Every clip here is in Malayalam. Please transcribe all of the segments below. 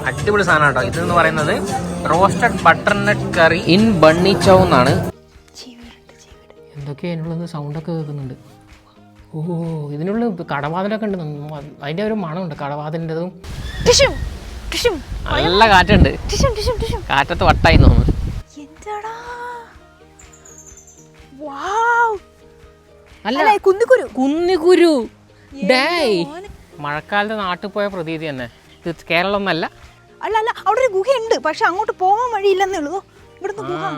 അടിപൊളി സാധനം കേട്ടോ. ഇതെന്ന് പറയുന്നത് roasted butternut curry in bunny chow എന്നാണ്. എന്തൊക്കെയാ അതിനുള്ളത് സൗണ്ടൊക്കെ കേൾക്കുന്നുണ്ട്. ഓ ഇതിനുള്ള കടവാതിലൊക്കെ ഉണ്ട്, അതിൻ്റെ ഒരു മണമുണ്ട് കടവാതിലിൻ്റെതും. നല്ല കാറ്റുണ്ട്, കാറ്റത്ത് വട്ടായി തോന്നുന്നു. അല്ല കുന്നിക്കുരു മഴക്കാലത്ത് നാട്ടിൽ പോയ പ്രതീതി തന്നെ. ഇത് കേരളം ഒന്നല്ല. അല്ല അല്ല അവിടെ ഒരു ഗുഹയുണ്ട്, പക്ഷെ അങ്ങോട്ട് പോകാൻ വഴിയില്ലെന്നേ ഉള്ളൂ.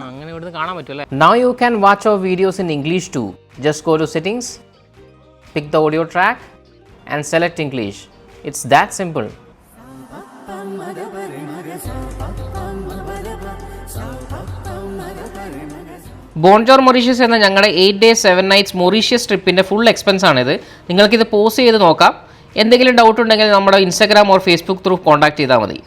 അങ്ങനെ ഇവിടുന്ന് കാണാൻ പറ്റുമല്ലേ. Now you can watch our videos in English too. Just go to settings, pick the audio track and select English. It's that simple. Bonjour Mauritius എന്ന ഞങ്ങളുടെ 8 days 7 nights മൊറീഷ്യസ് ട്രിപ്പിൻ്റെ ഫുൾ എക്സ്പെൻസ് ആണിത്. നിങ്ങൾക്കിത് പോസ് ചെയ്ത് നോക്കാം. എന്തെങ്കിലും ഡൗട്ട് ഉണ്ടെങ്കിൽ നമ്മുടെ Instagram or Facebook through contact ചെയ്താൽ മതി.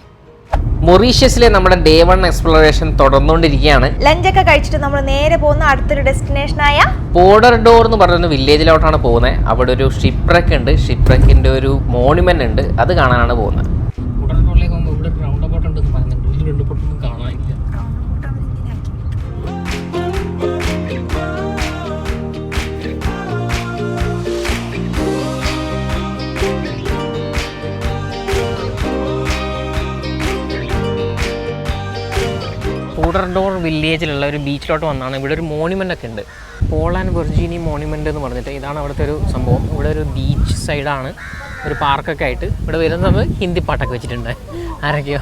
മൊറീഷ്യസിലെ നമ്മുടെ ഡേ 1 എക്സ്പ്ലോറേഷൻ തുടർന്നുകൊണ്ടിരിക്കുകയാണ്. ലഞ്ചൊക്കെ കഴിച്ചിട്ട് നമ്മൾ നേരെ പോകുന്ന അടുത്തൊരു ഡെസ്റ്റിനേഷനായ പോർഡർ ഡോർ എന്ന് പറയുന്ന വില്ലേജിലോട്ടാണ് പോകുന്നത്. അവിടെ ഒരു ഷിപ്രക്ക് ഉണ്ട്, ഷിപ്രക്കിൻ്റെ ഒരു മോണുമെന്റ് ഉണ്ട്, അത് കാണാനാണ് പോകുന്നത്. പൂഡർഡോർ വില്ലേജിലുള്ള ഒരു ബീച്ചിലോട്ട് വന്നാണ്. ഇവിടെ ഒരു മോണുമെൻ്റ് ഒക്കെ ഉണ്ട്, പോൾ ആൻഡ് വെർജീനി മോണുമെൻ്റ് എന്ന് പറഞ്ഞിട്ട്. ഇതാണ് അവിടുത്തെ ഒരു സംഭവം. ഇവിടെ ഒരു ബീച്ച് സൈഡാണ്, ഒരു പാർക്കൊക്കെ ആയിട്ട്. ഇവിടെ വരുന്നത് ഹിന്ദി പാട്ടൊക്കെ വെച്ചിട്ടുണ്ട്. ആരൊക്കെയോ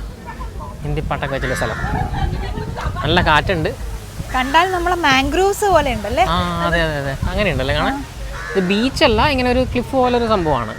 ഹിന്ദി പാട്ടൊക്കെ വെച്ചിട്ടുള്ള സ്ഥലം. നല്ല കാറ്റുണ്ട്, കണ്ടാൽ നമ്മളെ മാംഗ്രോവ്സ് പോലെ ഉണ്ടല്ലേ. ആ അതെ അതെ അതെ, അങ്ങനെയുണ്ടല്ലേ കാണാൻ. ഇത് ബീച്ചല്ല, ഇങ്ങനെ ഒരു ക്ലിഫ് പോലൊരു സംഭവമാണ്.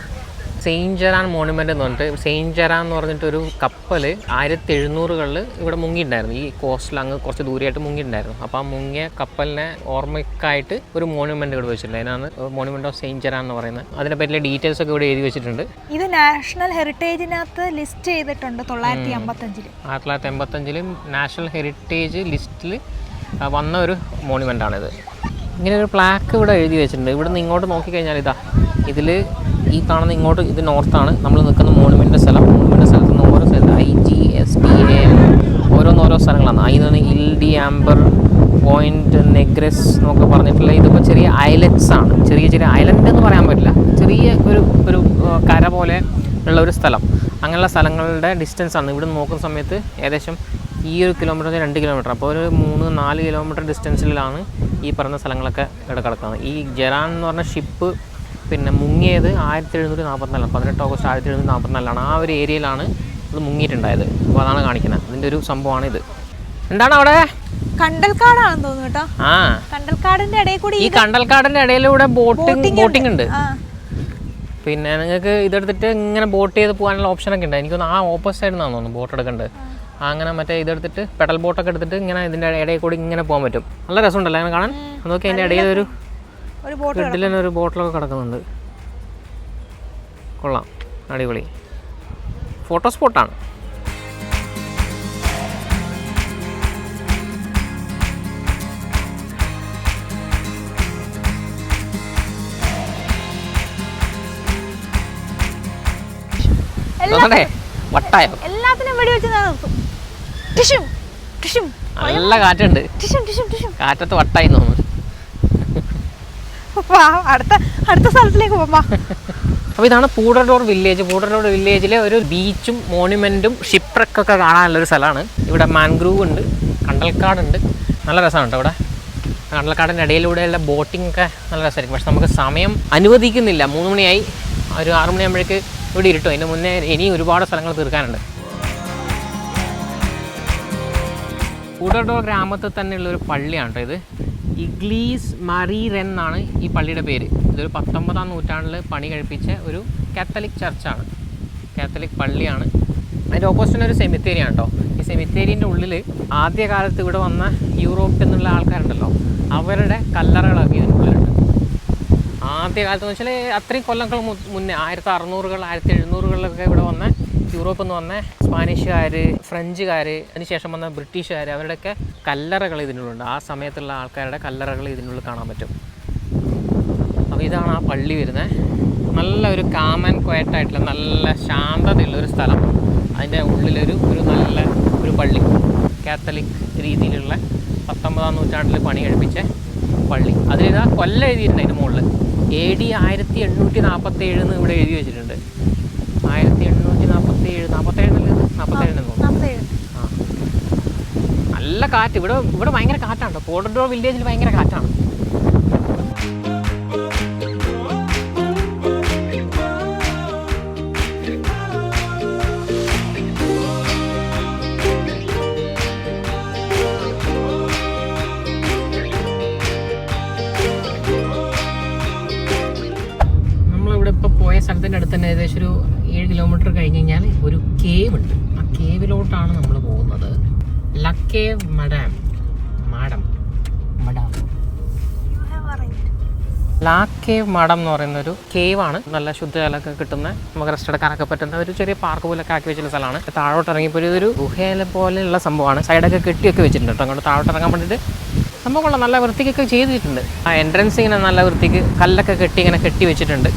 സെയിൻറ്റ് ജെറാൻ മോണുമെൻ്റ് എന്ന് പറഞ്ഞിട്ട്, സെയിൻറ്റ് ജെറാൻ എന്ന് പറഞ്ഞിട്ടൊരു കപ്പൽ 1700-കളിൽ ഇവിടെ മുങ്ങിയിട്ടുണ്ടായിരുന്നു. ഈ കോസ്റ്റിൽ അങ്ങ് കുറച്ച് ദൂരെയായിട്ട് മുങ്ങിയിട്ടുണ്ടായിരുന്നു. അപ്പോൾ ആ മുങ്ങിയ കപ്പലിനെ ഓർമ്മയ്ക്കായിട്ട് ഒരു മോണുമെൻ്റ് ഇവിടെ വെച്ചിട്ടുണ്ട്. അതിനാണ് മോണുമെൻ്റ് ഓഫ് സെയിൻറ്റ് ജെറാൻ എന്ന് പറയുന്നത്. അതിനെ പറ്റിയുള്ള ഡീറ്റെയിൽസ് ഒക്കെ ഇവിടെ എഴുതി വെച്ചിട്ടുണ്ട്. ഇത് നാഷണൽ ഹെറിറ്റേജിനകത്ത് ലിസ്റ്റ് ചെയ്തിട്ടുണ്ട് 1985. 1985 നാഷണൽ ഹെറിറ്റേജ് ലിസ്റ്റിൽ വന്ന ഒരു മോണുമെൻ്റാണിത്. ഇങ്ങനെ ഒരു പ്ലാക്ക് ഇവിടെ എഴുതി വെച്ചിട്ടുണ്ട്. ഇവിടെ നിന്ന് ഇങ്ങോട്ട് നോക്കിക്കഴിഞ്ഞാൽ ഇതിൽ ഈ കാണുന്ന ഇങ്ങോട്ട് ഇത് നോർത്താണ് നമ്മൾ നിൽക്കുന്ന മോണുമെൻ്റ് സ്ഥലം. മോണുമെൻ്റ് സ്ഥലത്ത് നിന്ന് ഓരോ സ്ഥലത്ത് IGSTA ഓരോ സ്ഥലങ്ങളാണ്. അതിൽ നിന്ന് ഇൽഡി ആംബർ പോയിൻറ്റ് നെഗ്രസ് എന്നൊക്കെ പറഞ്ഞിട്ടുള്ള ഇതിപ്പോൾ ചെറിയ ഐലറ്റ്സ് ആണ്. ചെറിയ ചെറിയ ഐലൻഡ് എന്ന് പറയാൻ പറ്റില്ല, ചെറിയ ഒരു കര പോലെ ഉള്ള ഒരു സ്ഥലം. അങ്ങനെയുള്ള സ്ഥലങ്ങളുടെ ഡിസ്റ്റൻസ് ആണ്. ഇവിടെ നോക്കുന്ന സമയത്ത് ഏകദേശം ഈ 1 കിലോമീറ്റർ 2 കിലോമീറ്റർ, അപ്പോൾ ഒരു 3-4 കിലോമീറ്റർ ഡിസ്റ്റൻസിലാണ് ഈ പറഞ്ഞ സ്ഥലങ്ങളൊക്കെ ഇവിടെ കിടക്കുന്നത്. ഈ ജെറാൻ എന്ന് പറഞ്ഞ ഷിപ്പ് പിന്നെ മുങ്ങിയത് 1744, 18 ഓഗസ്റ്റ് 1744. ആ ഒരു ഏരിയയിലാണ് ഇത് മുങ്ങിയിട്ടുണ്ടായത്. അപ്പോൾ അതാണ് കാണിക്കുന്നത്. അതിൻ്റെ ഒരു സംഭവമാണ് ഇത്. എന്താണ് അവിടെ കണ്ടൽക്കാടാണെന്ന് തോന്നുന്നു കേട്ടോ. ആ കണ്ടൽക്കാടിന്റെ ഇടയിൽ കൂടി, ഈ കണ്ടൽക്കാടിൻ്റെ ഇടയിലൂടെ ബോട്ടിംഗ് ഉണ്ട്. പിന്നെ നിങ്ങൾക്ക് ഇതെടുത്തിട്ട് ഇങ്ങനെ ബോട്ട് ചെയ്ത് പോകാനുള്ള ഓപ്ഷനൊക്കെ ഉണ്ട്. എനിക്കൊന്ന് ആ ഓപ്പോസിറ്റ് സൈഡിൽ നിന്നാണ് തോന്നുന്നു ബോട്ട് എടുക്കേണ്ടത്. അങ്ങനെ മറ്റേ ഇതെടുത്തിട്ട് പെഡൽ ബോട്ടൊക്കെ എടുത്തിട്ട് ഇങ്ങനെ ഇതിൻ്റെ ഇടയിൽ കൂടി ഇങ്ങനെ പോകാൻ പറ്റും. നല്ല രസമുണ്ടല്ലോ അങ്ങനെ കാണാൻ. നോക്കി അതിൻ്റെ ഇടയിൽ ഒരു വീട്ടിൽ തന്നെ ഒരു ബോട്ടിലൊക്കെ കിടക്കുന്നുണ്ട്. കൊള്ളാം, അടിപൊളി ഫോട്ടോ സ്പോട്ടാണ്. വട്ടായോ എല്ലാത്തിനും വെടി വെച്ച് നല്ല കാറ്റുണ്ട്, കാറ്റത്ത് വട്ടായി തോന്നുന്നു. അടുത്ത സ്ഥലത്തിലേക്ക് പോകാം. അപ്പോൾ ഇതാണ് പൂഡർഡോർ വില്ലേജ്. പൂഡർഡോർ വില്ലേജിലെ ഒരു ബീച്ചും മോണുമെൻറ്റും ഷിപ്രക്കൊക്കെ കാണാനുള്ളൊരു സ്ഥലമാണ്. ഇവിടെ മാൻഗ്രൂവ് ഉണ്ട്, കണ്ടൽക്കാടുണ്ട്. നല്ല രസമാണ് കേട്ടോ ഇവിടെ. കണ്ടൽക്കാടിൻ്റെ ഇടയിലൂടെയുള്ള ബോട്ടിംഗ് ഒക്കെ നല്ല രസമായിരിക്കും. പക്ഷെ നമുക്ക് സമയം അനുവദിക്കുന്നില്ല. 3 മണിയായി, ഒരു 6 മണിയാകുമ്പോഴേക്ക് ഇവിടെ ഇരുട്ടും. അതിൻ്റെ മുന്നേ ഇനിയും ഒരുപാട് സ്ഥലങ്ങൾ തീർക്കാനുണ്ട്. പൂഡർഡോർ ഗ്രാമത്തിൽ തന്നെയുള്ളൊരു പള്ളിയാണ് കേട്ടോ ഇത്. ഇഗ്ലീസ് മറി റെൻ എന്നാണ് ഈ പള്ളിയുടെ പേര്. ഇതൊരു 19-ാം നൂറ്റാണ്ടിൽ പണി കഴിപ്പിച്ച ഒരു കാത്തലിക് ചർച്ചാണ്, കാത്തലിക് പള്ളിയാണ്. അതിൻ്റെ ഓപ്പോസിറ്റിന് ഒരു സെമിത്തേരിയാണ് കേട്ടോ. ഈ സെമിത്തേരിൻ്റെ ഉള്ളിൽ ആദ്യകാലത്ത് ഇവിടെ വന്ന യൂറോപ്പിൽ നിന്നുള്ള ആൾക്കാരുണ്ടല്ലോ, അവരുടെ കല്ലറകളൊക്കെ ഇതിനുള്ളിലുണ്ട്. ആദ്യകാലത്ത് എന്ന് വെച്ചാൽ അത്രയും കൊല്ലങ്ങൾ മുന്നേ 1600-കൾ 1700-കളിലൊക്കെ ഇവിടെ വന്ന യൂറോപ്പിൽ നിന്ന് വന്ന സ്പാനിഷുകാർ, ഫ്രഞ്ചുകാർ, അതിനുശേഷം വന്ന ബ്രിട്ടീഷുകാർ, അവരുടെയൊക്കെ കല്ലറകൾ ഇതിനുള്ളുണ്ട്. ആ സമയത്തുള്ള ആൾക്കാരുടെ കല്ലറകൾ ഇതിനുള്ളിൽ കാണാൻ പറ്റും. അപ്പോൾ ഇതാണ് ആ പള്ളി വരുന്നത്. നല്ല ഒരു കാം ആൻഡ് ക്വയറ്റായിട്ടുള്ള നല്ല ശാന്തതയുള്ളൊരു സ്ഥലം. അതിൻ്റെ ഉള്ളിലൊരു നല്ല ഒരു പള്ളി, കാത്തലിക് രീതിയിലുള്ള 19-ാം നൂറ്റാണ്ടിൽ പണി കഴിപ്പിച്ച പള്ളി. അതിലിതാ കൊല്ലം എഴുതിയിട്ടുണ്ട് അതിൻ്റെ മുകളിൽ. AD 1847 എന്ന് ഇവിടെ എഴുതി വെച്ചിട്ടുണ്ട്. 1847 47 തോന്നുന്നു. ആ, നല്ല കാറ്റ്. ഇവിടെ ഭയങ്കര കാറ്റാണ്. പോർട്ടഡോർ വില്ലേജിൽ ഭയങ്കര കാറ്റാണ്. സ്ഥലത്തിൻ്റെ അടുത്ത് തന്നെ ഏകദേശം ഒരു 7 കിലോമീറ്റർ കഴിഞ്ഞ് കഴിഞ്ഞാൽ ഒരു കേവ് ഉണ്ട്. ആ കേവിലോട്ടാണ് നമ്മൾ പോകുന്നത്. ലക്കേവ് മഡാം. ലാക്കേവ് മഠം എന്ന് പറയുന്നൊരു കേവാണ്. നല്ല ശുദ്ധജലമൊക്കെ കിട്ടുന്ന, നമുക്ക് റെസ്റ്റ് എടുക്കാനൊക്കെ പറ്റുന്ന ഒരു ചെറിയ പാർക്ക് പോലൊക്കെ ആക്കി വെച്ചിട്ടുള്ള സ്ഥലമാണ്. താഴോട്ട് ഇറങ്ങിയപ്പോൾ ഇതൊരു ഗുഹയിലെ പോലെയുള്ള സംഭവമാണ്. സൈഡൊക്കെ കെട്ടിയൊക്കെ വെച്ചിട്ടുണ്ട് കേട്ടോ. അങ്ങോട്ട് താഴോട്ട് ഇറങ്ങാൻ വേണ്ടിയിട്ട് സംഭവമുള്ള നല്ല വൃത്തിക്കൊക്കെ ചെയ്തിട്ടുണ്ട്. ആ എൻട്രൻസ് ഇങ്ങനെ നല്ല വൃത്തിക്ക് കല്ലൊക്കെ ഇങ്ങനെ കെട്ടി വെച്ചിട്ടുണ്ട്.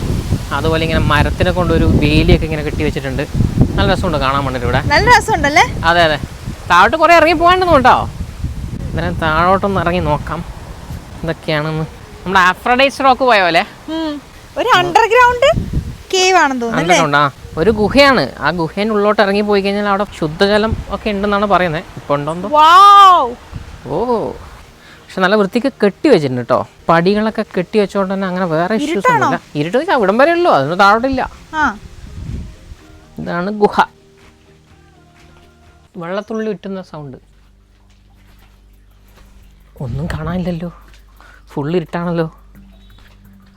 അതുപോലെ ഇങ്ങനെ മരത്തിനെ കൊണ്ടൊരു വേലിയൊക്കെ ഇങ്ങനെ കെട്ടി വെച്ചിട്ടുണ്ട്. നല്ല രസമുണ്ട് കാണാൻ വേണ്ടിയിട്ട് ഇവിടെ. നല്ല രസമുണ്ടല്ലേ? അതെ. താഴോട്ട് കുറേ ഇറങ്ങി പോകാണ്ടെന്ന് കേട്ടോ. ഇതിനെ താഴോട്ടൊന്ന് ഇറങ്ങി നോക്കാം എന്തൊക്കെയാണെന്ന്. നമ്മുടെ ആഫ്രഡൈസ് റോക്ക് പോയ പോലെ ഒരു അണ്ടർഗ്രൗണ്ട് കേവ് ആണെന്ന് തോന്നുന്നു. ഒരു ഗുഹയാണ്. ആ ഗുഹേൻ്റെ ഉള്ളോട്ട് ഇറങ്ങി പോയി കഴിഞ്ഞാൽ അവിടെ ശുദ്ധജലം ഒക്കെ ഉണ്ടെന്നാണ് പറയുന്നത്. ഇപ്പോൾ ഉണ്ടോ? ഓ, പക്ഷെ നല്ല വൃത്തിക്ക് കെട്ടി വെച്ചിട്ടുണ്ട് കേട്ടോ. പടികളൊക്കെ കെട്ടി വെച്ചോണ്ട് തന്നെ അങ്ങനെ വേറെ ഇഷ്യൂസ് ഒന്നുമില്ല. ഇരുട്ട് അവിടം വരെ ഉള്ളൂ, അതിന് താഴോട്ടില്ല. ഇതാണ് ഗുഹ. വെള്ളത്തുള്ളി ഇട്ടുന്ന സൗണ്ട്. ഒന്നും കാണാനില്ലല്ലോ, ഫുൾ ഇരുട്ടാണല്ലോ.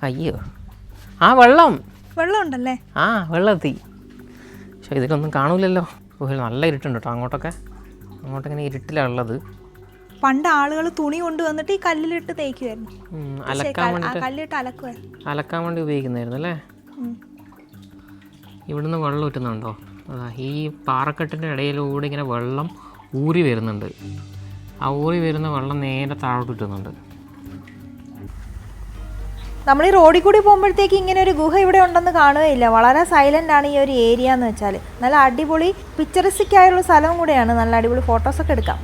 അയ്യോ, ആ വെള്ളം ഉണ്ടല്ലേ? ആ വെള്ളത്തി. പക്ഷെ ഇതിലൊന്നും കാണൂലല്ലോ. നല്ല ഇരുട്ടുണ്ട് കേട്ടോ. അങ്ങോട്ടിങ്ങനെ ഇരുട്ടിലുള്ളത്. പണ്ട് ആളുകൾ തുണി കൊണ്ടുവന്നിട്ട് ഈ കല്ലിലിട്ട് തേക്കുമായിരുന്നു. അലക്കാൻ വേണ്ടി ഉപയോഗിക്കുന്നതായിരുന്നു അല്ലേ? ഇവിടുന്ന് വെള്ളം ഊറ്റുന്നുണ്ടോ? അതാ ഈ പാറക്കെട്ടിൻ്റെ ഇടയിലൂടെ ഇങ്ങനെ വെള്ളം ഊറി വരുന്നുണ്ട്. ആ ഊറി വരുന്ന വെള്ളം നേരെ താഴോട്ട് ഇട്ടുന്നുണ്ട്. നമ്മൾ ഈ റോഡിൽ കൂടി പോകുമ്പോഴത്തേക്ക് ഇങ്ങനെ ഒരു ഗുഹ ഇവിടെ ഉണ്ടെന്ന് കാണുകയില്ല. വളരെ സൈലന്റ് ആണ് ഈ ഒരു ഏരിയ എന്ന് വെച്ചാൽ. നല്ല അടിപൊളി പിക്ചറിസ്റ്റിക് ആയുള്ള സ്ഥലവും കൂടെയാണ്. നല്ല അടിപൊളി ഫോട്ടോസൊക്കെ എടുക്കാം.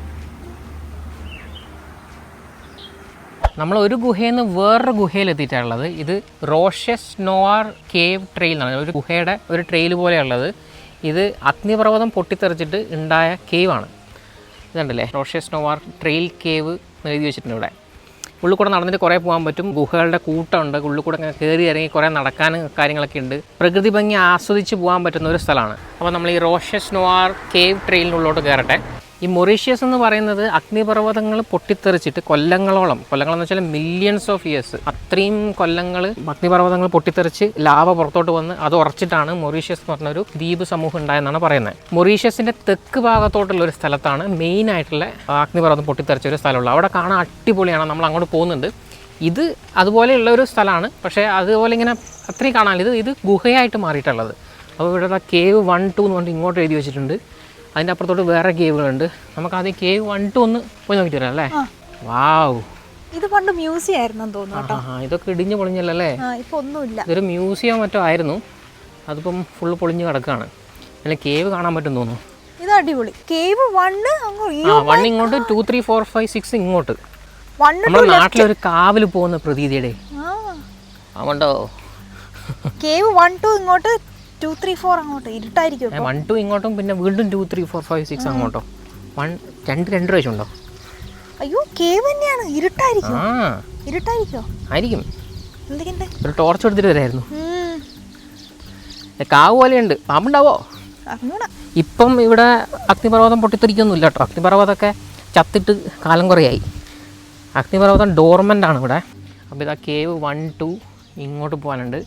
നമ്മൾ ഒരു ഗുഹയിൽ നിന്ന് വേറൊരു ഗുഹയിലെത്തിയിട്ടുള്ളത്. ഇത് റോഷസ് നോവാർ കേവ് ട്രെയിൽ എന്നാണ്. ഒരു ഗുഹയുടെ ഒരു ട്രെയിൽ പോലെയുള്ളത്. ഇത് അഗ്നിപർവ്വതം പൊട്ടിത്തെറിച്ചിട്ട് ഉണ്ടായ കേവാണ്. ഇതുണ്ടല്ലേ, റോഷസ് നോവാർ ട്രെയിൽ കേവ് എഴുതി വെച്ചിട്ടുണ്ട് ഇവിടെ. ഉള്ളിൽ കൂടെ നടന്നിട്ട് കുറേ പോകാൻ പറ്റും. ഗുഹകളുടെ കൂട്ടമുണ്ട്. ഉള്ളിൽ കൂടെ കയറി ഇറങ്ങി കുറേ നടക്കാനും കാര്യങ്ങളൊക്കെ ഉണ്ട്. പ്രകൃതി ഭംഗി ആസ്വദിച്ച് പോകാൻ പറ്റുന്ന ഒരു സ്ഥലമാണ്. അപ്പോൾ നമ്മൾ ഈ റോഷസ് നോവാർ കേവ് ട്രെയിലിനുള്ളോട്ട് കയറട്ടെ. ഈ മൊറീഷ്യസ് എന്ന് പറയുന്നത് അഗ്നിപർവ്വതങ്ങൾ പൊട്ടിത്തെറിച്ചിട്ട് കൊല്ലങ്ങളെന്ന് വെച്ചാൽ മില്യൺസ് ഓഫ് ഇയേഴ്സ്, അത്രയും കൊല്ലങ്ങൾ അഗ്നിപർവ്വതങ്ങൾ പൊട്ടിത്തെറിച്ച് ലാവ പുറത്തോട്ട് വന്ന് അത് ഉറച്ചിട്ടാണ് മൊറീഷ്യസ് എന്ന് പറഞ്ഞൊരു ദ്വീപ് സമൂഹം ഉണ്ടായെന്നാണ് പറയുന്നത്. മൊറീഷ്യസിൻ്റെ തെക്ക് ഭാഗത്തോട്ടുള്ള ഒരു സ്ഥലത്താണ് മെയിൻ ആയിട്ടുള്ള അഗ്നിപർവ്വതം പൊട്ടിത്തെറിച്ച ഒരു സ്ഥലമുള്ളത്. അവിടെ കാണാൻ അടിപൊളിയാണ്. നമ്മൾ അങ്ങോട്ട് പോകുന്നുണ്ട്. ഇത് അതുപോലെയുള്ള ഒരു സ്ഥലമാണ്. പക്ഷേ അതുപോലെ ഇങ്ങനെ അത്രയും കാണാനില്ല. ഇത് ഗുഹയായിട്ട് മാറിയിട്ടുള്ളത്. അപ്പോൾ ഇവിടെ കേവ് 1, 2 എന്ന് പറഞ്ഞിട്ട് ഇങ്ങോട്ട് എഴുതി വെച്ചിട്ടുണ്ട്. അതിൻ്റെ അപ്പുറത്തോട്ട് വേറെ കേവുകളുണ്ട്. നമുക്ക് ആദ്യം കേവ് 1, 2 ഒന്ന് പോയി നോക്കിയിട്ട് വരാം അല്ലേ? വാവ്, ഇത് പണ്ട് മ്യൂസിയം ആയിരുന്നു തോന്നുന്നു. ഇതൊക്കെ ഇടിഞ്ഞ് പൊളിഞ്ഞല്ലേ? ഇപ്പൊ ഒന്നുമില്ല. ഇതൊരു മ്യൂസിയം മറ്റോ ആയിരുന്നു. അതിപ്പം ഫുള്ള് പൊളിഞ്ഞ് കിടക്കുകയാണ്. അല്ലെ കേവ് കാണാൻ പറ്റും തോന്നുന്നു. ഇത് അടിപൊളി. കേവ് 1 ഇങ്ങോട്ട്, 2, 3, 4, 5, 6 ഇങ്ങോട്ട്. നമ്മുടെ നാട്ടിലൊരു കാവിൽ പോകുന്ന പ്രതീതിയുടെ അതുകൊണ്ടോ. കേവ് 1, 2 ഇങ്ങോട്ട്, 2, 3, 4 അങ്ങോട്ട്. ഇരുട്ടായിരിക്കും. 1, 2 ഇങ്ങോട്ടും പിന്നെ വീണ്ടും 2, 3, 4, 5, 6 അങ്ങോട്ടോ. 2 പ്രാവശ്യം ഉണ്ടോ? അയ്യോ, കേവ് തന്നെയാണ്. ഇരുട്ടായിരിക്കും. ആയിരിക്കും. ഒരു ടോർച്ച് എടുത്തിട്ട് വരായിരുന്നു. കാവ് പോലെയുണ്ട്. പാമ്പുണ്ടാവോ? ഇപ്പം ഇവിടെ അഗ്നിപർവ്വതം പൊട്ടിത്തെറിക്കൊന്നുമില്ല കേട്ടോ. അഗ്നിപർവ്വതമൊക്കെ ചത്തിട്ട് കാലം കുറയായി. അഗ്നിപർവ്വതം ഡോർമെൻ്റ് ആണ് ഇവിടെ. അപ്പോൾ ഇതാ കേവ് 1, 2 ഇങ്ങോട്ട് പോകാനുണ്ട്.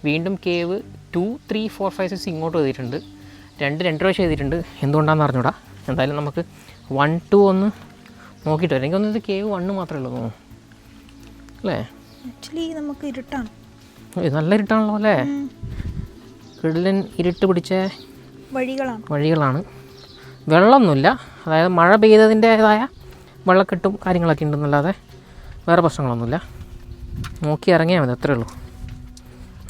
വീണ്ടും കേവ് 2, 3, 4, 5, 6 ഇങ്ങോട്ട് എഴുതിയിട്ടുണ്ട്. 2 പ്രാവശ്യം എഴുതിയിട്ടുണ്ട്. എന്തുകൊണ്ടാണെന്ന് അറിഞ്ഞൂടാ. എന്തായാലും നമുക്ക് 1, 2 ഒന്ന് നോക്കിയിട്ട് വരാം. എനിക്ക് തോന്നുന്നത് കേവ് 1 മാത്രമേ ഉള്ളൂ തോന്നുന്നു അല്ലേ? ആക്ച്വലി നമുക്ക് ഇരുട്ടാണ്. നല്ല ഇരുട്ടാണല്ലോ അല്ലേ? കിടിലൻ ഇരുട്ട് പിടിച്ച വഴികളാണ്. വെള്ളമൊന്നുമില്ല. അതായത് മഴ പെയ്തതിൻ്റേതായ വെള്ളക്കെട്ടും കാര്യങ്ങളൊക്കെ ഉണ്ടെന്നല്ലാതെ വേറെ പ്രശ്നങ്ങളൊന്നുമില്ല. നോക്കി ഇറങ്ങിയാൽ മതി, അത്രേ ഉള്ളൂ.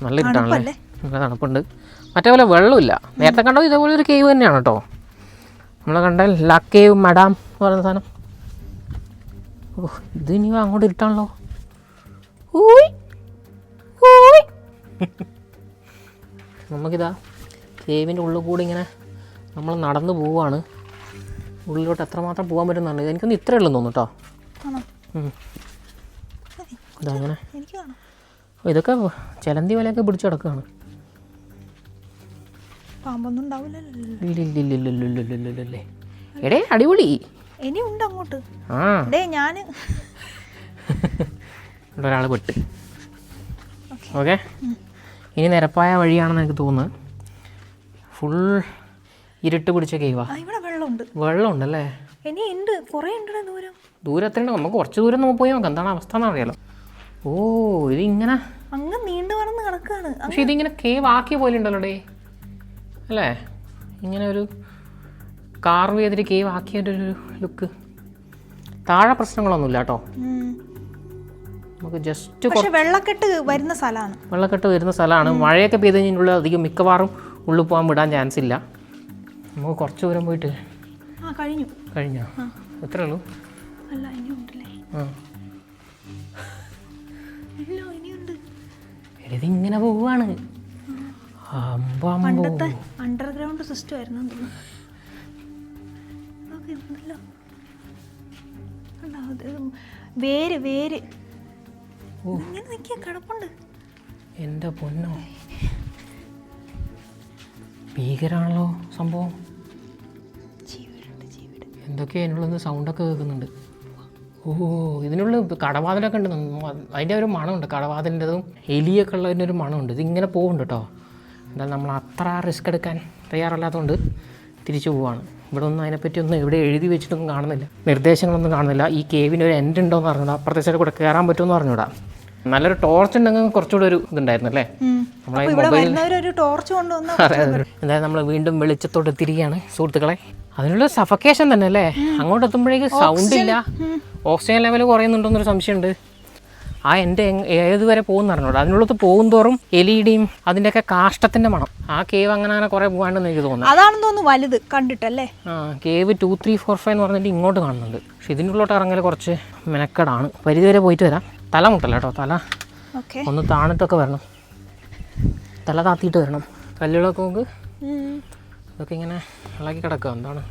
നല്ല ഇരുട്ടാണല്ലേ? നല്ല തണുപ്പുണ്ട്. മറ്റേ പോലെ വെള്ളമില്ല. നേരത്തെ കണ്ടത് ഇതേപോലെ ഒരു കേവ് തന്നെയാണ് കേട്ടോ. നമ്മൾ കണ്ട ലാ കേവ് മഡാം എന്ന് പറയുന്ന സാധനം. ഓ ഇത് ഇനി അങ്ങോട്ട് ഇരുട്ടാണല്ലോ. നമുക്കിതാ കേവിൻ്റെ ഉള്ളിൽ കൂടി ഇങ്ങനെ നമ്മൾ നടന്നു പോവുകയാണ്. ഉള്ളിലോട്ട് എത്രമാത്രം പോകാൻ പറ്റുന്നുണ്ട്. എനിക്കൊന്ന് ഇത്രയേ ഉള്ളൂ തോന്നുന്നു കേട്ടോ. ഇതാ അങ്ങനെ ഇതൊക്കെ ചിലന്തി വലയൊക്കെ പിടിച്ച് കിടക്കുകയാണ്. ഇല്ലില്ലില്ലില്ലില്ലില്ലില്ലില്ലേ എടേ അടിപൊളി. ഇനി ഉണ്ട് അങ്ങോട്ട്. ആ ഞാന് ഇവിടെ ഒരാൾ പെട്ട്. ഓക്കെ ഇനി നിരപ്പായ വഴിയാണെന്ന് എനിക്ക് തോന്നുന്നത്. ഫുൾ ഇരുട്ട് പിടിച്ച കേവാ. ഇവിടെ വെള്ളമുണ്ട്. വെള്ളമുണ്ടല്ലേ? ഇനി ഉണ്ട്, കുറേ ഉണ്ട് ദൂരം. ദൂരത്തിലുണ്ട്. നമുക്ക് കുറച്ച് ദൂരം നോക്കി പോയി നോക്കാം എന്താണ് അവസ്ഥ എന്ന് അറിയാലോ. ഓ ഇതിങ്ങനെ അങ്ങ് നീണ്ടു വളർന്ന് കിടക്കാണ്. പക്ഷെ ഇതിങ്ങനെ കേവ് ആക്കിയ പോലെ ഉണ്ടല്ലോ ഡേ അല്ലേ? ഇങ്ങനെ ഒരു കാർവ് ചെയ്തിട്ട് കേവ് ആക്കിയതിൻ്റെ ഒരു ലുക്ക്. താഴെ പ്രശ്നങ്ങളൊന്നുമില്ല കേട്ടോ. നമുക്ക് ജസ്റ്റ് വെള്ളക്കെട്ട് വരുന്ന സ്ഥലമാണ്. വെള്ളക്കെട്ട് വരുന്ന സ്ഥലമാണ്. മഴയൊക്കെ പെയ്ത് കഴിഞ്ഞുള്ള അധികം മിക്കവാറും ഉള്ളിൽ പോകാൻ വിടാൻ ചാൻസ് ഇല്ല. നമുക്ക് കുറച്ച് ദൂരം പോയിട്ട് കഴിഞ്ഞോ? എത്രയേ ഉള്ളൂ? ഇതിങ്ങനെ പോവാണ്. അണ്ടർഗ്രൗണ്ട് സിസ്റ്റം ആയിരുന്നു. വേര് കിടപ്പുണ്ട്. എൻ്റെ പൊന്നോ ഭീകരാണല്ലോ സംഭവം. എന്തൊക്കെയാ അതിനുള്ളിൽ സൗണ്ടൊക്കെ കേൾക്കുന്നുണ്ട്. ഓ ഇതിനുള്ളിൽ കടവാതിലൊക്കെ ഉണ്ട്. അതിൻ്റെ ഒരു മണമുണ്ട്. കടവാതിലിൻ്റെതും എലിയൊക്കെ ഉള്ളതിൻ്റെ ഒരു മണമുണ്ട്. ഇതിങ്ങനെ പോകുന്നുണ്ട് കേട്ടോ. എന്തായാലും നമ്മൾ അത്ര റിസ്ക് എടുക്കാൻ തയ്യാറല്ലാത്തതുകൊണ്ട് തിരിച്ചു പോവുകയാണ്. ഇവിടെ ഒന്നും അതിനെപ്പറ്റി ഇവിടെ എഴുതി വെച്ചിട്ടൊന്നും കാണുന്നില്ല. നിർദ്ദേശങ്ങളൊന്നും കാണുന്നില്ല. ഈ കേവിന് ഒരു എൻഡ് ഉണ്ടോയെന്ന് അറിഞ്ഞൂടാ. അപ്പുറത്തെ സൈഡിൽ കൂടെ കയറാൻ പറ്റുമെന്ന് അറിഞ്ഞൂടാ. നല്ലൊരു ടോർച്ച് ഉണ്ടെങ്കിൽ കുറച്ചുകൂടെ ഒരു ഇതുണ്ടായിരുന്നു അല്ലേ? എന്തായാലും നമ്മൾ വീണ്ടും വെളിച്ചത്തോടെ തിരികെയാണ് സുഹൃത്തുക്കളെ. അതിനുള്ള സഫക്കേഷൻ തന്നെ അല്ലേ? അങ്ങോട്ട് എത്തുമ്പോഴേക്ക് സൗണ്ട് ഇല്ല. ഓക്സിജൻ ലെവൽ കുറയുന്നുണ്ടോന്നൊരു സംശയമുണ്ട്. ആ എൻ്റെ ഏതുവരെ പോകുമെന്ന് അറിഞ്ഞൂടാ. അതിനുള്ളത് പോകും തോറും എലിയുടെയും അതിൻ്റെയൊക്കെ കാഷ്ടത്തിൻ്റെ മണം. ആ കേവ് അങ്ങനെ കുറേ പോകാണ്ടെന്ന് എനിക്ക് തോന്നുന്നു. അതാണെന്ന് തോന്നുന്നു വലുത് കണ്ടിട്ടല്ലേ. കേവ് 2, 3, 4, 5 എന്ന് പറഞ്ഞിട്ട് ഇങ്ങോട്ട് കാണുന്നുണ്ട്. പക്ഷെ ഇതിൻ്റെ ഉള്ളിലോട്ട് ഇറങ്ങൽ കുറച്ച് മെനക്കെടാണ്. പരിധിവരെ പോയിട്ട് വരാം. തല മുട്ടല്ല കേട്ടോ. തല ഒന്ന് താണിട്ടൊക്കെ വരണം. തല താത്തിയിട്ട് വരണം. കല്ലുകളൊക്കെ നോക്ക്. ഇതൊക്കെ ഇങ്ങനെ ഇളകി കിടക്കുക. എന്താണ്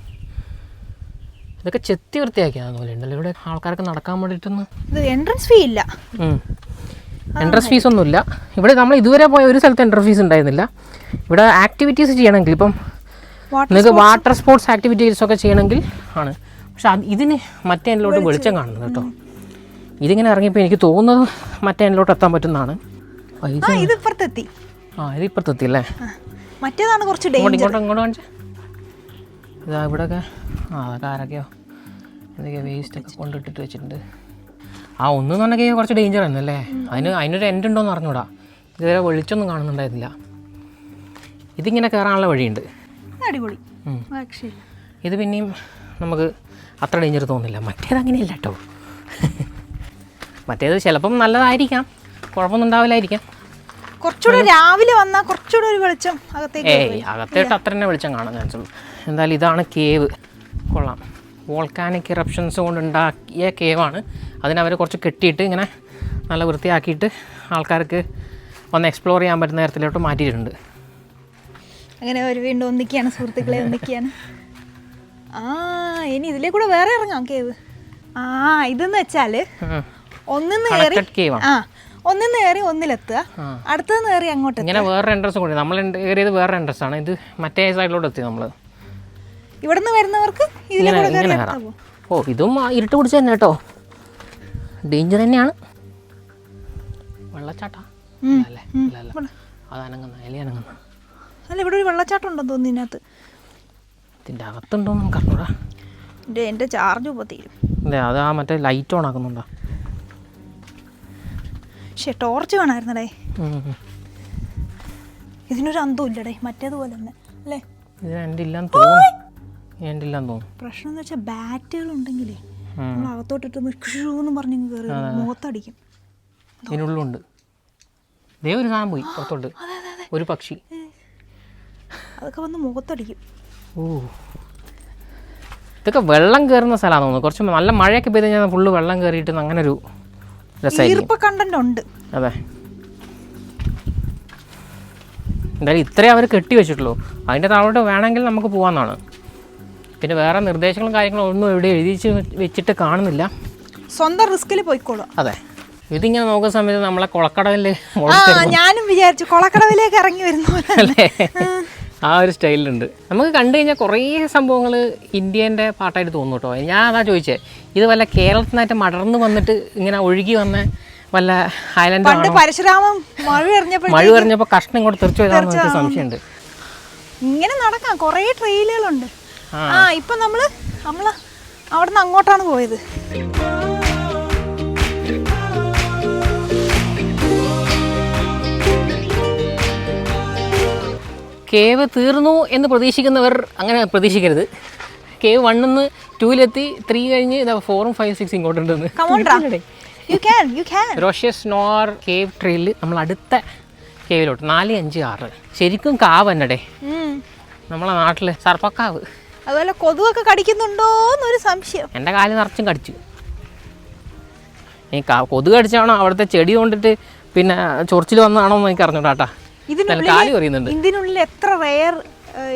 ഇതൊക്കെ ചെത്തി വൃത്തിയാക്കിയത് പോലെ ഉണ്ടല്ലോ. ഇവിടെ ആൾക്കാരൊക്കെ നടക്കാൻ വേണ്ടിയിട്ടൊന്ന് എൻട്രൻസ് ഫീ ഇല്ല. എൻട്രൻസ് ഫീസ് ഒന്നുമില്ല. ഇവിടെ നമ്മൾ ഇതുവരെ പോയ ഒരു സ്ഥലത്ത് എൻട്രൻസ് ഫീസ് ഉണ്ടായിരുന്നില്ല. ഇവിടെ ആക്ടിവിറ്റീസ് ചെയ്യണമെങ്കിൽ ഇപ്പം നിങ്ങൾക്ക് വാട്ടർ സ്പോർട്സ് ആക്ടിവിറ്റീസൊക്കെ ചെയ്യണമെങ്കിൽ ആണ്. പക്ഷെ ഇതിന് മറ്റേ എൻഡിലോട്ട് വെളിച്ചം കാണുന്നത് കേട്ടോ. ഇതിങ്ങനെ ഇറങ്ങിയപ്പോൾ എനിക്ക് തോന്നുന്നത് മറ്റേ എൻഡിലോട്ട് എത്താൻ പറ്റുന്നതാണ്. ഇത് ഇപ്പുറത്തെത്തി. ഇത് ഇപ്പുറത്തെത്തി അല്ലേ? മറ്റേതാണ് കുറച്ച് ഇങ്ങോട്ട് കാണിച്ചേ. ഇതാ ഇവിടെയൊക്കെ അതൊക്കെ ആരൊക്കെയോ എന്തൊക്കെയോ വേസ്റ്റൊക്കെ കൊണ്ടിട്ടിട്ട് വെച്ചിട്ടുണ്ട്. ഒന്നെന്ന് പറഞ്ഞാൽ കുറച്ച് ഡേഞ്ചർ ആയിരുന്നല്ലേ? അതിനൊരു എൻഡ് ഉണ്ടോയെന്ന് അറിഞ്ഞൂടാ. ഇതുവരെ വെളിച്ചൊന്നും കാണുന്നുണ്ടായിരുന്നില്ല. ഇതിങ്ങനെ കയറാനുള്ള വഴിയുണ്ട്. അടിപൊളി. ഇത് പിന്നെയും നമുക്ക് അത്ര ഡേഞ്ചർ തോന്നുന്നില്ല. മറ്റേത് അങ്ങനെയല്ല കേട്ടോ. മറ്റേത് ചിലപ്പം നല്ലതായിരിക്കാം, കുഴപ്പമൊന്നും ഉണ്ടാവില്ലായിരിക്കാം. കുറച്ചുകൂടെ രാവിലെ വന്നാൽ കുറച്ചുകൂടെ ഒരു വെളിച്ചം അകത്തേട്ട് അത്ര തന്നെ വെളിച്ചം കാണാൻ ചാൻസ് ഉള്ളൂ. എന്തായാലും ഇതാണ് കേവ്. കൊള്ളാം. വോൾക്കാനിക് ഇറപ്ഷൻസ് കൊണ്ടുണ്ടാക്കിയ കേവാണ്. അതിനവർ കുറച്ച് കെട്ടിയിട്ട് ഇങ്ങനെ നല്ല വൃത്തിയാക്കിയിട്ട് ആൾക്കാർക്ക് വന്ന് എക്സ്പ്ലോർ ചെയ്യാൻ പറ്റുന്ന തരത്തിലോട്ട് മാറ്റിയിട്ടുണ്ട്. അങ്ങനെ ഒരു വീണ്ടും ഒന്നിക്കുകയാണ് സുഹൃത്തുക്കളെ, ഒന്നിക്കുകയാണ്. ഇനി ഇതിലേ കൂടെ വേറെ ഇറങ്ങാം കേവ്. ഇതെന്ന് വെച്ചാൽ ഒന്നിന്ന് കയറി ഒന്നിലെത്തുക, അടുത്തതെന്ന് കയറി അങ്ങോട്ട്. ഇങ്ങനെ വേറെ എൻട്രൻസ് കൂടി. നമ്മൾ കയറിയത് വേറെ എൻട്രൻസ് ആണ്. ഇത് മറ്റേ സൈഡിലോട്ട് എത്തി നമ്മൾ. ഇവിടെ നിന്ന് വരുന്നവർക്ക് ഇതും ഇരുട്ട് പിടിച്ച് തന്നെ കേട്ടോ. ഡേഞ്ചർ തന്നെയാണ്. വെള്ളച്ചാട്ടാ അതനങ്ങുന്ന ഇലയനങ്ങുന്ന അല്ല. ഇവിടെ ഒരു വെള്ളച്ചാട്ടം ഉണ്ടോ തോന്നുന്നു ഇതിനകത്ത്. ഇതിൻ്റെ അകത്തുണ്ടോ നമുക്ക് അറിഞ്ഞൂടാ. എൻ്റെ ചാർജ് ഇപ്പോൾ തീരും. അത് മറ്റേ ലൈറ്റ് ഓൺ ആക്കുന്നുണ്ടോ? പക്ഷേ ടോർച്ച് വേണമായിരുന്നടേ. ഇതിനൊരു അന്തവും ഇല്ലടേ, മറ്റേതുപോലെ തന്നെ അല്ലേ? ഇതിന് എൻ്റെ ഇല്ലാന്ന് തോന്നുന്നു. പ്രശ്നം എന്ന് വെച്ചാൽ ബാറ്റുകൾ ഉണ്ടെങ്കിലേ നമ്മൾ അകത്തോട്ടിട്ട് ഷൂന്ന് പറഞ്ഞ് കയറി മുഖത്തടിക്കും. ഇതിനുള്ളുണ്ട്. ദേ ഒരു സാധനം പോയി പുറത്തോട്ട്. ഒരു പക്ഷി അതൊക്കെ വന്ന് മുഖത്തടിക്കും. ഇതൊക്കെ വെള്ളം കയറുന്ന സ്ഥലമാണെന്ന് തോന്നുന്നു. കുറച്ച് നല്ല മഴയൊക്കെ പെയ്ത് കഴിഞ്ഞാൽ ഫുള്ള് വെള്ളം കയറിയിട്ട് അങ്ങനെ ഒരു ഈർപ്പ കണ്ടന്റ് ഉണ്ട്. അതെ, എന്തായാലും ഇത്രയും അവർ കെട്ടി വെച്ചിട്ടുള്ളൂ. അതിൻ്റെ താഴോട്ട് വേണമെങ്കിൽ നമുക്ക് പോകാമെന്നാണ്. പിന്നെ വേറെ നിർദ്ദേശങ്ങളും കാര്യങ്ങളും ഒന്നും ഇവിടെ എഴുതി വെച്ചിട്ട് കാണുന്നില്ല. സ്വന്തം റിസ്കിൽ പോയിക്കോളൂ. അതെ, ഇതിങ്ങനെ നോക്കുന്ന സമയത്ത് നമ്മളെ കുളക്കടവിൽ ഞാനും വിചാരിച്ചു കുളക്കടവിലേക്ക് ഇറങ്ങി വരുന്നു അല്ലേ, ആ ഒരു സ്റ്റൈലുണ്ട്. നമുക്ക് കണ്ടു കഴിഞ്ഞാൽ കുറേ സംഭവങ്ങൾ ഇന്ത്യേൻ്റെ പാട്ടായിട്ട് തോന്നും കേട്ടോ. ഞാൻ അതാ ചോദിച്ചേ, ഇത് വല്ല കേരളത്തിനായിട്ട് മടർന്ന് വന്നിട്ട് ഇങ്ങനെ ഒഴുകി വന്ന വല്ല ഐലൻഡ് പരശുരാമൻ മഴ എറിഞ്ഞപ്പോൾ കഷ്ണം ഇങ്ങോട്ട് തെറിച്ചു പോയതാണെന്ന് എനിക്ക് സംശയമുണ്ട്. ഇങ്ങനെ നടക്കാം, കുറേ ട്രെയിലുകളുണ്ട്. ഇപ്പൊ നമ്മള് അവിടെ നിന്ന് അങ്ങോട്ടാണ് പോയത്. കേവ് തീർന്നു എന്ന് പ്രതീക്ഷിക്കുന്നവർ അങ്ങനെ പ്രതീക്ഷിക്കരുത്. കേവ് 1 2 3 കഴിഞ്ഞ് 4 5 6 ഇങ്ങോട്ടുണ്ടെന്ന്. റോഷ്യസ് നോർ കേവ് ട്രെയിലിൽ നമ്മൾ അടുത്ത കേവിലോട്ട് 4 5 6 ശരിക്കും കാവ് തന്നെടേ, നമ്മളെ നാട്ടില് സർപ്പക്കാവ്. അതുപോലെ കൊതുകൊക്കെ കടിക്കുന്നുണ്ടോ എന്നൊരു സംശയം. എൻ്റെ കാല് നിറച്ചും കടിച്ചു. ഈ കൊതുക് കടിച്ചാണോ അവിടുത്തെ ചെടി കൊണ്ടിട്ട് പിന്നെ ചൊറിച്ചിൽ വന്നതാണോ എന്ന് എനിക്ക് അറിഞ്ഞൂടാട്ടാ. ഇതിനുള്ളിൽ എത്ര റെയർ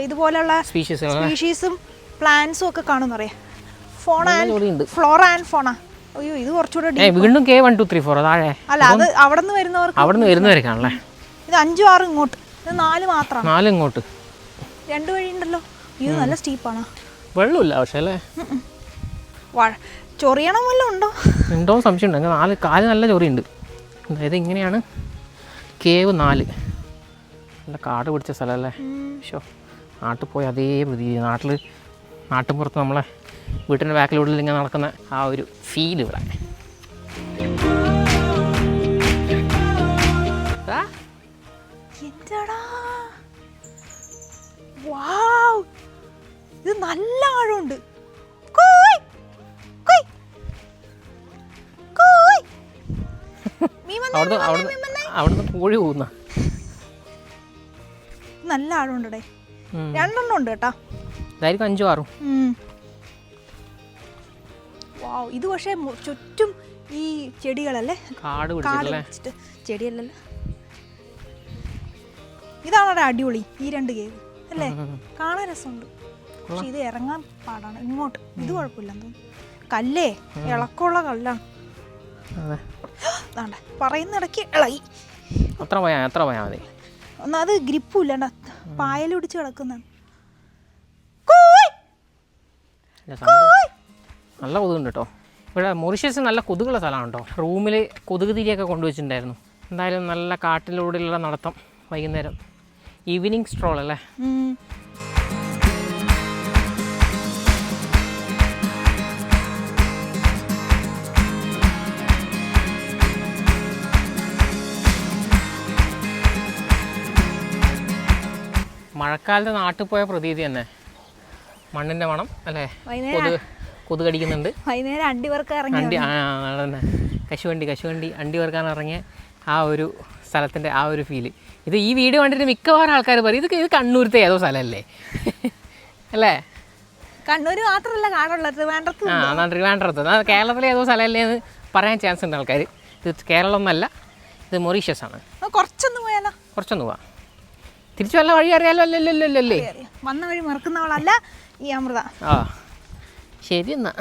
ഇതുപോലെയുള്ള സ്പീഷീസും പ്ലാന്റ്സും ഒക്കെ കാണുമെന്ന് അറിയാം. ഫ്ലോറ ആൻഡ് ഫോണ. അയ്യോ, ഇത് കുറച്ചുകൂടെ വീണ്ടും K 1 2 3 4 താഴെ. അല്ല, അത് അവിടെ നിന്ന് വരുന്നവർക്കാണല്ലേ. ഇത് 5 6 ഇങ്ങോട്ട്, ഇത് 4 മാത്രമാണ്. 4 ഇങ്ങോട്ട് 2 വഴി ഉണ്ടല്ലോ. ഇത് നല്ല സ്റ്റീപ്പാണ്. വെള്ളമില്ല പക്ഷേ അല്ലേ. ചൊറിയണം വല്ലതും ഉണ്ടോ സംശയം ഉണ്ട്. 4 കാല് നല്ല ചൊറിയുണ്ട്. അതായത് ഇങ്ങനെയാണ് കേവ് 4. നല്ല കാട് പിടിച്ച സ്ഥലമല്ലേ. ഷോ, നാട്ടിൽ പോയി അതേ പ്രതി നാട്ടിൻപുറത്ത് നമ്മളെ വീട്ടിൻ്റെ ബാക്കിലൂടെ ഇങ്ങനെ നടക്കുന്ന ആ ഒരു ഫീൽ ഇവിടെ. ഇത് നല്ല ആഴമുണ്ട്. അവിടുന്ന് കോഴി പോകുന്ന നല്ല ആഴമുണ്ടേ. 2 ഉണ്ട് കേട്ടാ. ഇതായിരിക്കും 5 6. ഇത് പക്ഷേ ചുറ്റും ഈ ചെടികളല്ലേ, കാട് പിടിച്ചിട്ട് ചെടിയല്ലല്ലോ. ഇതാണ് അടിപൊളി ഈ 2 കേവ് അല്ലേ, കാണാൻ രസമുണ്ട്. പക്ഷെ ഇത് ഇറങ്ങാൻ പാടാണ് ഇങ്ങോട്ട്. ഇത് കുഴപ്പമില്ലെന്ന് തോന്നുന്നു. കല്ലേ ഇളക്കമുള്ള കല്ലാണ്. പറയുന്ന ഇടയ്ക്ക് ഇളകി. എത്ര പോയാൽ മതി. ഒന്നത് ഗ്രിപ്പും ഇല്ല, പായൽ പിടിച്ച് കിടക്കുന്നതാണ്. നല്ല കൊതുകുണ്ട് കേട്ടോ ഇവിടെ. മൊറീഷ്യസ് നല്ല കൊതുകുള്ള സ്ഥലമാണ് കേട്ടോ. റൂമിൽ കൊതുക് തിരിയൊക്കെ കൊണ്ടുവച്ചിട്ടുണ്ടായിരുന്നു. എന്തായാലും നല്ല കാട്ടിലൂടെയുള്ള നടത്തം വൈകുന്നേരം, ഈവനിങ് സ്ട്രോൾ അല്ലേ. മഴക്കാലത്ത് നാട്ടിൽ പോയ പ്രതീതി തന്നെ. മണ്ണിൻ്റെ മണം അല്ലേ, കൊതുക് കടിക്കുന്നുണ്ട്. വൈകുന്നേരം അണ്ടി തന്നെ കശുവണ്ടി അണ്ടി വറുക്കാൻ ഇറങ്ങിയ ആ ഒരു സ്ഥലത്തിൻ്റെ ആ ഒരു ഫീല്. ഇത് ഈ വീഡിയോ കണ്ടിട്ട് മിക്കവാറും ആൾക്കാർ പറയും ഇത് കണ്ണൂരത്തെ ഏതോ സ്ഥലമല്ലേ അല്ലേ. കണ്ണൂർ മാത്രമല്ല കാണുള്ളത്, ട്രിവാൻഡ്രത്ത് കേരളത്തിലെ ഏതോ സ്ഥലമല്ലേ എന്ന് പറയാൻ ചാൻസ് ഉണ്ട് ആൾക്കാർ. ഇത് കേരളമൊന്നല്ല, ഇത് മൊറീഷ്യസ് ആണ്. കുറച്ചൊന്ന് പോവാം. തിരിച്ചു വല്ല വഴി അറിയാലോ. അല്ലേ വന്ന വഴി മറക്കുന്നവളല്ല ഈ അമൃത. ശരി എന്നാ.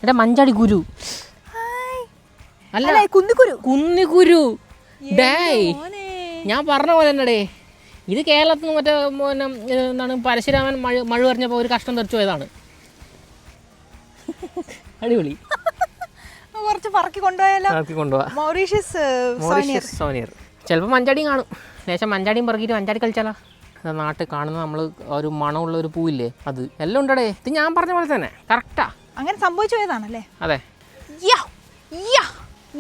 എടാ മഞ്ചാടി കുരു അല്ല, കുന്നിക്കുരു. ഞാൻ പറഞ്ഞ പോലെ തന്നെ ഇത് കേരളത്തിൽ നിന്ന് മറ്റേ എന്താണ് പരശുരാമൻ മഴ പറഞ്ഞപ്പോൾ ഒരു കഷ്ടം തെറിച്ചു പോയതാണ്. അടിപൊളി. കുറച്ച് പറക്കി കൊണ്ടുപോയാലോ. Mauritius souvenir. ചിലപ്പോൾ മഞ്ചാടിയും കാണും. ലേശം മഞ്ചാടിയും പറക്കിയിട്ട് മഞ്ചാടി കളിച്ചാലോ. നാട്ടിൽ കാണുന്ന നമ്മൾ ഒരു മണമുള്ള ഒരു പൂവില്ലേ, അത് എല്ലാം ഉണ്ടടേ. ഇത് ഞാൻ പറഞ്ഞ പോലെ തന്നെ കറക്റ്റാ. അങ്ങനെ സംഭവിച്ചു പോയതാണല്ലേ. അതെ.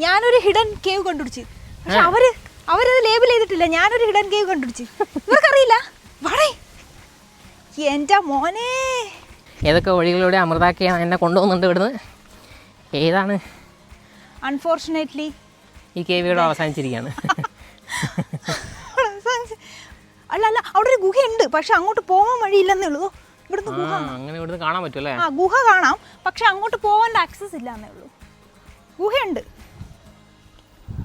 ഞാനൊരു ഹിഡൻ കേവ് കണ്ടുപിടിച്ചു. പക്ഷെ അവരത് ലേബിൾ ചെയ്തിട്ടില്ല. ഞാനൊരു ഹിഡൻ കേവ് കണ്ടുപിടിച്ചു. ഇവർക്കറിയില്ല. എൻ്റെ മോനെ, ഏതൊക്കെ വഴികളിലൂടെ അമൃതാക്കിയാണ് എന്നെ കൊണ്ടുപോകുന്നുണ്ട് ഇവിടുന്ന്. ഏതാണ്? അൺഫോർച്ചുനേറ്റ്ലി ഈ കേവിയുടെ അവസാനിച്ചിരിക്കുകയാണ്. അല്ല അവിടെ ഒരു ഗുഹയുണ്ട്, പക്ഷെ അങ്ങോട്ട് പോകാൻ വഴിയില്ലെന്നേ ഉള്ളൂ. ഇവിടുന്ന് ഗുഹ അങ്ങനെ ഇവിടുന്ന് കാണാൻ പറ്റുമല്ലേ? ആ ഗുഹ കാണാം, പക്ഷെ അങ്ങോട്ട് പോകാൻ ആക്സസ് ഇല്ല എന്നേ ഉള്ളൂ. ഗുഹയുണ്ട്,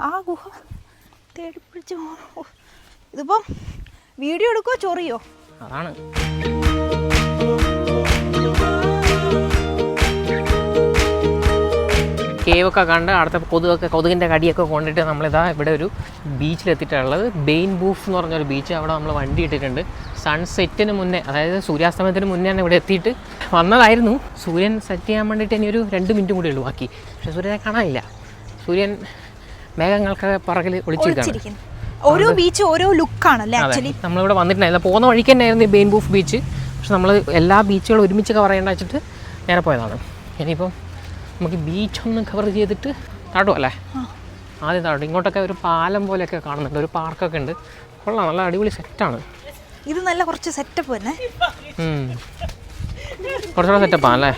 ആ ഗുഹ തേടി പിടിച്ച് ഇതിപ്പം വീഡിയോ എടുക്കുമോ ചൊറിയോ? അതാണ്. കേവൊക്കെ കണ്ട് അടുത്ത കൊതുകിൻ്റെ കടിയൊക്കെ കൊണ്ടിട്ട് നമ്മളിതാ ഇവിടെ ഒരു ബീച്ചിലെത്തിയിട്ടുള്ളത്. ബെയിൻ ബൂഫ് എന്ന് പറഞ്ഞൊരു ബീച്ച്. അവിടെ നമ്മൾ വണ്ടി ഇട്ടിട്ടുണ്ട്. സൺസെറ്റിന് മുന്നേ, അതായത് സൂര്യാസ്തമയത്തിന് മുന്നേ തന്നെ ഇവിടെ എത്തിയിട്ട് വന്നതായിരുന്നു. സൂര്യൻ സെറ്റ് ചെയ്യാൻ വേണ്ടിയിട്ട് ഇനി ഒരു 2 മിനിറ്റും കൂടി ഉള്ളൂ ബാക്കി. പക്ഷേ സൂര്യനെ കാണാനില്ല. സൂര്യൻ മേഘങ്ങൾക്ക് പുറകിൽ ഒളിച്ചിരിക്കുകയാണ്. ഓരോ ബീച്ച് ഓരോ ലുക്കാണല്ലേ ആക്ച്വലി. നമ്മളിവിടെ വന്നിട്ടുണ്ടായിരുന്നു, പോകുന്ന വഴിക്ക് തന്നെയായിരുന്നു ഈ ബെയിൻ ബൂഫ് ബീച്ച്. പക്ഷെ നമ്മൾ എല്ലാ ബീച്ചുകളും ഒരുമിച്ച് കവർ ചെയ്യേണ്ട വെച്ചിട്ട് നേരെ പോയതാണ്. ഇനിയിപ്പം നമുക്ക് ബീച്ചൊന്ന് കവർ ചെയ്തിട്ട് താടും അല്ലേ? ആദ്യം താടും. ഇങ്ങോട്ടൊക്കെ ഒരു പാലം പോലെയൊക്കെ കാണുന്നുണ്ട്, ഒരു പാർക്കൊക്കെ ഉണ്ട്. കൊള്ളാം, നല്ല അടിപൊളി സെറ്റാണ് ഇത്. നല്ല കുറച്ച് സെറ്റപ്പ് തന്നെ, കുറച്ചുകൂടെ സെറ്റപ്പാണ് അല്ലേ?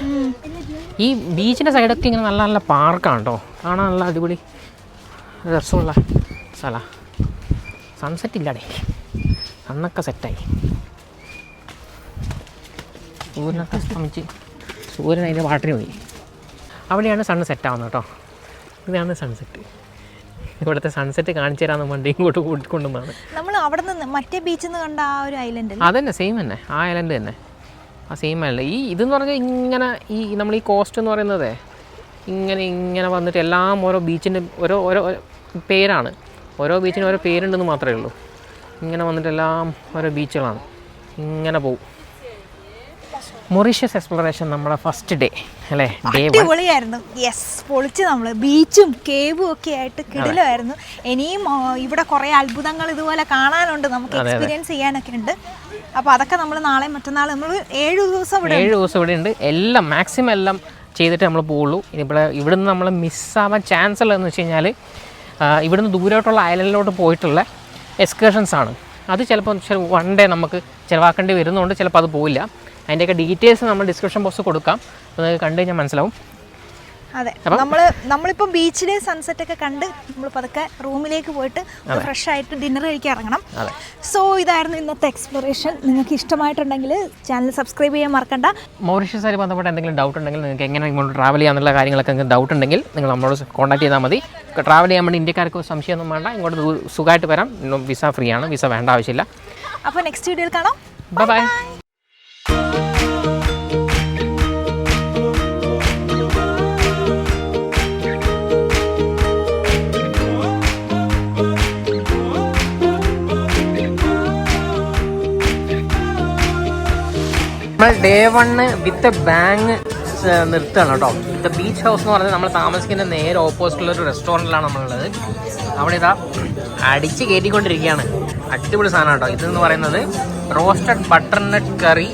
ഈ ബീച്ചിൻ്റെ സൈഡൊക്കെ ഇങ്ങനെ നല്ല നല്ല പാർക്കാണ് കേട്ടോ, കാണാൻ നല്ല അടിപൊളി രസമുള്ള സ്ഥലമാണ്. സൺസെറ്റ് ഇല്ലാടേ, സണ്ണൊക്കെ സെറ്റായി. സൂര്യനൊക്കെ അസ്തമിച്ച് സൂര്യൻ അതിൻ്റെ വാട്ടറിന് പോയി. അവിടെയാണ് സൺ സെറ്റാവുന്നത് കേട്ടോ. ഇതാണ് സൺസെറ്റ്. ഇവിടുത്തെ സൺസെറ്റ് കാണിച്ചു തരാമെന്ന് വണ്ടി ഇങ്ങോട്ട് കൂട്ടിക്കൊണ്ടുവന്നാണ്. നമ്മൾ അവിടെ നിന്ന് മറ്റേ ബീച്ചിൽ നിന്ന് കണ്ട ആ ഒരു ഐലൻഡ് അതന്നെ, സെയിം തന്നെ, ആ ഐലൻഡ് തന്നെ, ആ സെയിം ഐലൻഡ്. ഈ ഇതെന്ന് പറഞ്ഞാൽ ഇങ്ങനെ നമ്മൾ ഈ കോസ്റ്റ് എന്ന് പറയുന്നത് ഇങ്ങനെ വന്നിട്ട് എല്ലാം ഓരോ ബീച്ചിൻ്റെ ഓരോ പേരാണ്. ഓരോ ബീച്ചിനും ഓരോ പേരുണ്ടെന്ന് മാത്രമേ ഉള്ളൂ. ഇങ്ങനെ വന്നിട്ട് എല്ലാം ഓരോ ബീച്ചുകളാണ്, ഇങ്ങനെ പോവും. മൊറീഷ്യസ് എക്സ്പ്ലോറേഷൻ നമ്മുടെ ഫസ്റ്റ് ഡേ അല്ലേ? അടിപൊളിയായിരുന്നു. യെസ്, പൊളിച്ച്. നമ്മൾ ബീച്ചും കേവും ഒക്കെ ആയിട്ട് കിടിലമായിരുന്നു. ഇനിയും ഇവിടെ കുറേ അത്ഭുതങ്ങൾ ഇതുപോലെ കാണാനുണ്ട്, നമുക്ക് എക്സ്പീരിയൻസ് ചെയ്യാനൊക്കെ ഉണ്ട്. അപ്പോൾ അതൊക്കെ നമ്മൾ നാളെ മറ്റന്നാൾ നമ്മൾ 7 ദിവസം ഇവിടെ ഉണ്ട്. എല്ലാം മാക്സിമം എല്ലാം ചെയ്തിട്ട് നമ്മൾ പോവുള്ളൂ. ഇവിടുന്ന് നമ്മൾ മിസ്സാവാൻ ചാൻസ് ഉള്ളതെന്ന് വെച്ച് കഴിഞ്ഞാൽ ഇവിടുന്ന് ദൂരോട്ടുള്ള ഐലൻഡിലോട്ട് പോയിട്ടുള്ള എക്സ്കർഷൻസ് ആണ്. അത് ചിലപ്പോൾ 1 ഡേ നമുക്ക് ചിലവാക്കേണ്ടി വരുന്നതുകൊണ്ട് ചിലപ്പോൾ അത് പോയില്ല. അതിൻ്റെയൊക്കെ ഡീറ്റെയിൽസ് നമ്മൾ ഡിസ്ക്രിപ്ഷൻ ബോക്സ് കൊടുക്കാം, അപ്പോൾ നിങ്ങൾക്ക് കണ്ടു കഴിഞ്ഞാൽ മനസ്സിലാവും. അതെ, നമ്മളിപ്പം ബീച്ചിലെ സൺസെറ്റ് ഒക്കെ കണ്ട് നമ്മൾ പതുക്കെ റൂമിലേക്ക് പോയിട്ട് ഫ്രഷ് ആയിട്ട് ഡിന്നർ കഴിക്കാൻ ഇറങ്ങണം. സോ ഇതായിരുന്നു ഇന്നത്തെ എക്സ്പ്ലോറേഷൻ. നിങ്ങൾക്ക് ഇഷ്ടമായിട്ടുണ്ടെങ്കിൽ ചാനൽ സബ്സ്ക്രൈബ് ചെയ്യാൻ മറക്കണ്ട. മൗറീഷ്യസുമായി ബന്ധപ്പെട്ട എന്തെങ്കിലും ഡൗട്ട് ഉണ്ടെങ്കിൽ, നിങ്ങൾക്ക് എങ്ങനെ ഇങ്ങോട്ട് ട്രാവൽ ചെയ്യാന്നുള്ള കാര്യങ്ങളൊക്കെ നിങ്ങൾക്ക് ഡൗട്ട് ഉണ്ടെങ്കിൽ നിങ്ങൾ നമ്മളോട് കോൺടാക്ട് ചെയ്താൽ മതി. ട്രാവൽ ചെയ്യാൻ വേണ്ടി ഇന്ത്യക്കാർക്ക് സംശയമൊന്നും വേണ്ട, ഇങ്ങോട്ട് സുഖമായിട്ട് വരാം. വിസ ഫ്രീ ആണ്, വിസ വേണ്ട ആവശ്യമില്ല. അപ്പോൾ നെക്സ്റ്റ് വീഡിയോയിൽ കാണാം. ബൈ. നമ്മൾ ഡേ 1 വിത്ത് ബാങ് നിർത്തുകയാണ് കേട്ടോ. വിത്ത് ബീച്ച് ഹൗസ് എന്ന് പറഞ്ഞാൽ നമ്മൾ താമസിക്കുന്ന നേരെ ഓപ്പോസിറ്റുള്ള ഒരു റെസ്റ്റോറൻറ്റിലാണ് നമ്മളുള്ളത്. അവിടെ ഇതാ അടിച്ച് കയറ്റിക്കൊണ്ടിരിക്കുകയാണ്. അടിപൊളി സാധനം കേട്ടോ. ഇതെന്ന് പറയുന്നത് roasted butternut curry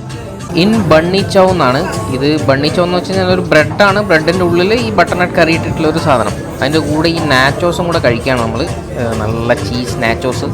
in bunny chow എന്നാണ്. ഇത് ബണ്ണി ചൗ എന്ന് വെച്ച് കഴിഞ്ഞാൽ ഒരു ബ്രെഡാണ്. ബ്രെഡിൻ്റെ ഉള്ളിൽ ഈ ബട്ടർനട്ട് കറി ഇട്ടിട്ടുള്ള ഒരു സാധനം. അതിൻ്റെ കൂടെ ഈ നാച്ചോസും കൂടെ കഴിക്കുകയാണ് നമ്മൾ. നല്ല ചീസ് നാച്ചോസ്.